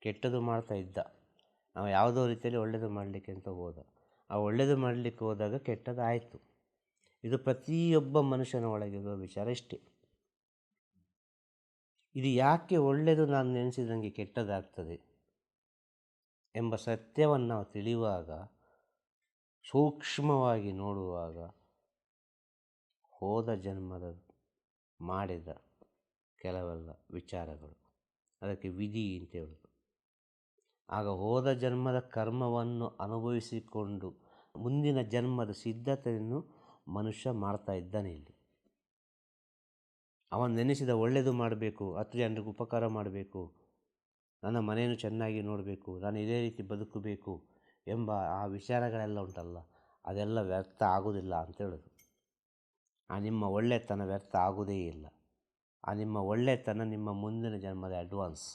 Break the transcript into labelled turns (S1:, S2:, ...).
S1: ಕೆಟ್ಟದ್ದು ಮಾಡ್ತಾ ಇದ್ದ. ನಾವು ಯಾವುದೋ ರೀತಿಯಲ್ಲಿ ಒಳ್ಳೆಯದು ಮಾಡಲಿಕ್ಕೆ ಅಂತ ಹೋದ. ಆ ಒಳ್ಳೆಯದು ಮಾಡಲಿಕ್ಕೆ ಹೋದಾಗ ಕೆಟ್ಟದ್ದು ಆಯಿತು. ಇದು ಪ್ರತಿಯೊಬ್ಬ ಮನುಷ್ಯನ ಒಳಗಿರುವ ವಿಚಾರ ಇಷ್ಟೇ. ಇದು ಯಾಕೆ ಒಳ್ಳೆಯದು ನಾನು ನೆನೆಸಿದಂಗೆ ಕೆಟ್ಟದಾಗ್ತದೆ ಎಂಬ ಸತ್ಯವನ್ನು ನಾವು ತಿಳಿಯುವಾಗ, ಸೂಕ್ಷ್ಮವಾಗಿ ನೋಡುವಾಗ, ಹೋದ ಜನ್ಮದ ಮಾಡಿದ ಕೆಲವೆಲ್ಲ ವಿಚಾರಗಳು, ಅದಕ್ಕೆ ವಿಧಿ ಅಂತ ಹೇಳೋದು. ಆಗ ಹೋದ ಜನ್ಮದ ಕರ್ಮವನ್ನು ಅನುಭವಿಸಿಕೊಂಡು ಮುಂದಿನ ಜನ್ಮದ ಸಿದ್ಧತೆಯನ್ನು ಮನುಷ್ಯ ಮಾಡ್ತಾ ಇದ್ದಾನೆ. ಇಲ್ಲಿ ಅವನು ನೆನೆಸಿದ ಒಳ್ಳೆಯದು ಮಾಡಬೇಕು, 10 ಜನರಿಗೆ ಉಪಕಾರ ಮಾಡಬೇಕು, ನನ್ನ ಮನೆಯನ್ನು ಚೆನ್ನಾಗಿ ನೋಡಬೇಕು, ನಾನು ಇದೇ ರೀತಿ ಬದುಕಬೇಕು ಎಂಬ ಆ ವಿಚಾರಗಳೆಲ್ಲ ಉಂಟಲ್ಲ, ಅದೆಲ್ಲ ವ್ಯರ್ಥ ಆಗೋದಿಲ್ಲ ಅಂತ ಹೇಳೋದು. ಆ ನಿಮ್ಮ ಒಳ್ಳೆತನ ವ್ಯರ್ಥ ಆಗೋದೇ ಇಲ್ಲ. ಆ ನಿಮ್ಮ ಒಳ್ಳೆತನ ನಿಮ್ಮ ಮುಂದಿನ ಜನ್ಮದ ಅಡ್ವಾನ್ಸ್.